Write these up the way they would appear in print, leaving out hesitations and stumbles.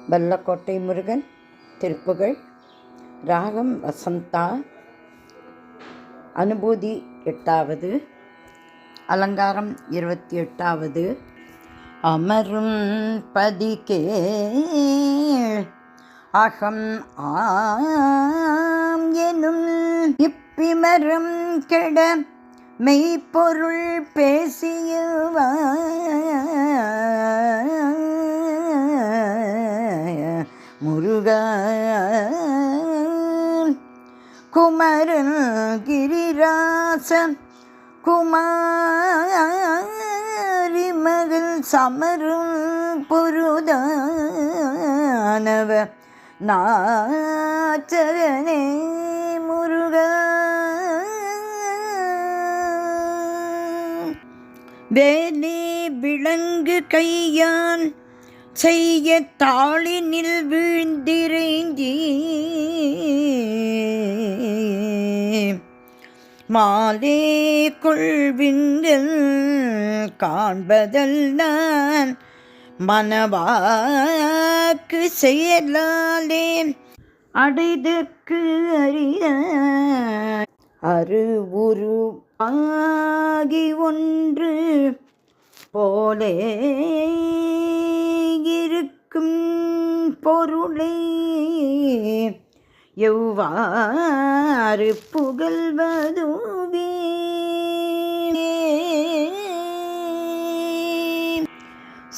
வல்லக்கோட்டை முருகன் திருப்புகழ். ராகம் வசந்தா. அனுபூதி 8வது. அலங்காரம் 28வது. அமரும் பதிகே அகம் ஆம் எனும் இப்பிமரம் கெட மெய்ப்பொருள் பேசியவா முருகா குமரன் கிரிராச குமாரி மகள் சமரும் பொருதானவ நாச்சரனே முருகா. வேலி விளங்கு கையான் செய்ய தாளினில் வீழ்ந்திரைஞ்சி மாலே கொள்விங்கள் காண்பதெல்லாம் மனவாக்கு செயலாலே அடைதற்கு அறிய அருவுரு ஆகி ஒன்று போலே இருக்கும் பொருளை எவ்வாறு புகழ்வதுவே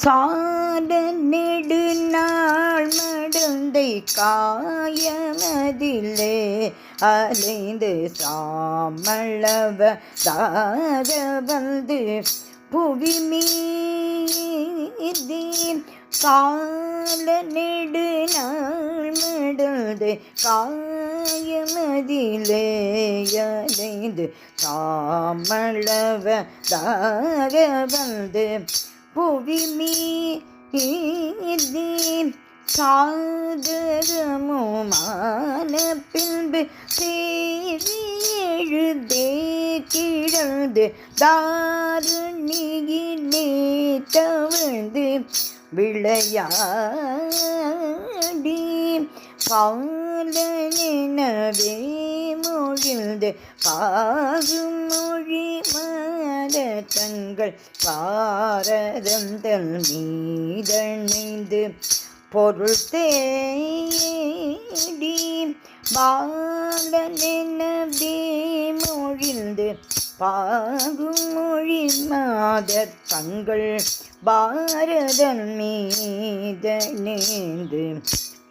சால நெடுநாள் மடந்தை காயமதிலே அலைந்து சாமளவதாக வந்து புவி மீதி கால நெடுநாள் மடந்தை காயமதிலே அலைந்து சாமளவதாக வந்து புவி மீதி சாதகமுமான பின்பு தேவி எழுதே கிடந்து தாருணியிலே தவழ்ந்து விளையாடி பாலனெனவே மொழிந்து பாகும் மொழி மாத தங்கள் பாரதம் தல் மீதணைந்து பொருள் தேடி பாலனெனவே மொழிந்து பாகும் மொழி மாத தங்கள் பாரதம் மீதணைந்து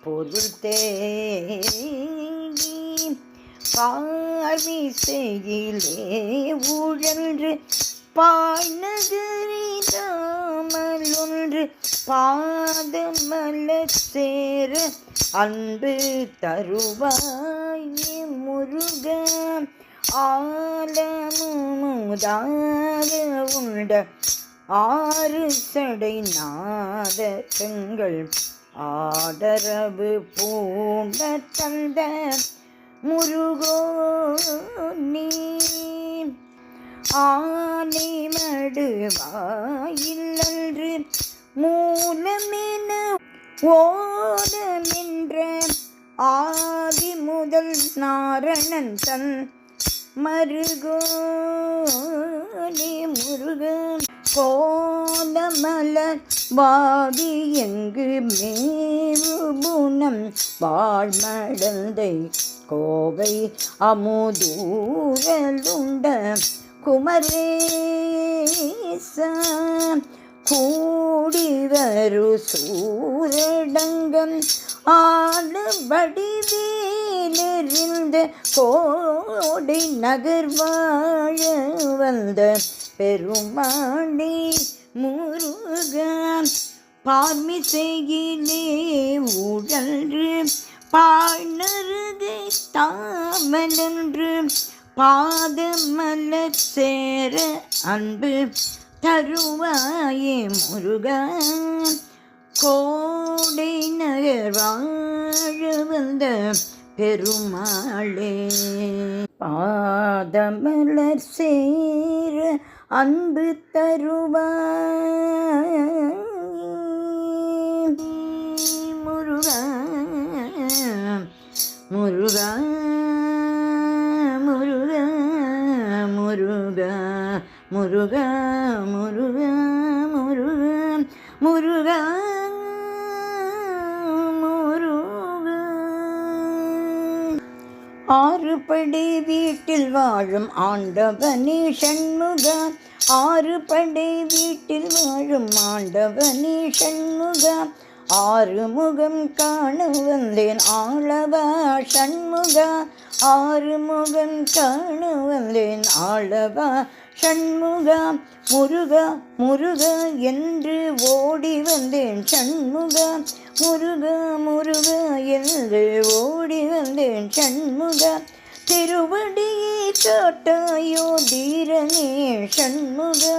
பொருள் தேடி பார்மிசையிலே ஊழன்று பாய்நகரி தாமலொன்று பாதமல சேர அன்பு தருவாய் முருக ஆலமுதாக உண்ட ஆறு சடை நாத பெண்கள் ஆதரவு பூண்ட தந்த முருகோ நீ ஆனைமடு வாயிலன்று மூலமென ஓடமென்ற ஆதி முதல் நாரணன் தன் மருகோனே முருகன் கோலமலர் வாடி எங்கு மேவுபுனம் வாழ்மடந்தை கோவை அமுதூரலுண்ட குமரேச கூடிவரு சூரடங்கம் ஆன வடிவேலிருந்த கோடை நகர் வாழ வந்த பெருமாளே முருகன் பார்மிசையிலே ஊழன்று பாழ்நருகை தாமலன்று பாதமலர் சேர அன்பு தருவாயே முருகன் கோடை நகர் வாழ வந்த பெருமாளே பாதமலர் சேர அன்பு தருவாய் முருகா முருகா முருகா முருகா முருகா முருகா முருகா முருகா முருகா. ஆறுபடை வீட்டில் வாழும் ஆண்டவனே சண்முகா, ஆறுபடை வீட்டில் வாழும் ஆண்டவனே சண்முகா, ஆறுமுகம் காண வந்தேன் ஆளவா சண்முகா, ஆறுமுகம் காண வந்தேன் ஆளவா சண்முகா, முருகா முருகா என்று ஓடி வந்தேன் சண்முகா, முருகா முருகா என்று ஓடி வந்தேன் சண்முகா, திருவடியை காட்டாயோ தீரனே சண்முகா,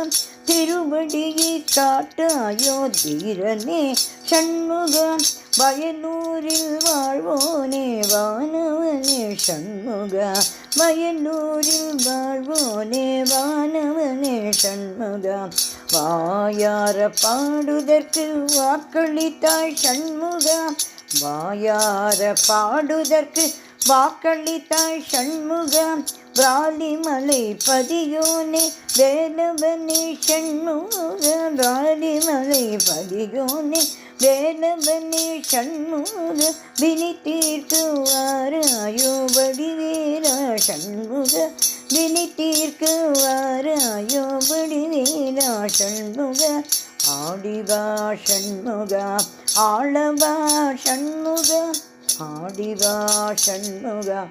திருவடியை காட்டாயோ தீரனே சண்முகா, வயலூரில் வாழ்வோனே வானவனே சண்முகா, வயலூரில் வாழ்வோனே வானவனே சண்முகா, வாயார பாடுதற்கு வாக்களித்தாய் சண்முகா, வாயார பாடுதற்கு வாக்களித்தாய் சண்முகா, பிராலிமலை பதியோனே வேலவனே சண்முகா, பிராலிமலை பதியோனே வேலவனே சண்முகா, வினி தீர்க்குவாராயோ வடிவேலா சண்முகா, வினி தீர்க்குவாராயோ வடிவேலா சண்முகா, ஆடிவா சண்முகா ஆளவா சண்முகா, ஆடிவா சண்முகா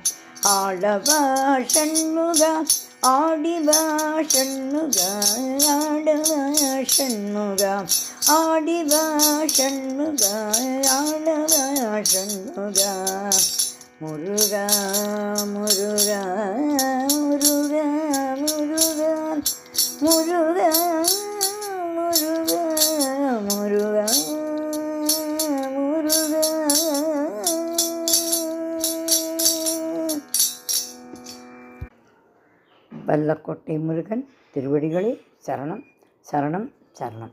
ஆளவா சண்முகா, ஆடிவா சண்முகா ஆடவா சண்முகா, ஆடிவா சண்முகா ஆடவா சண்முகா, முருகா முருகா முருகா முருகா முருகா முருகா முருகா முருகா. வல்லக்கோட்டை முருகன் திருவடிகளே சரணம் சரணம் சரணம்.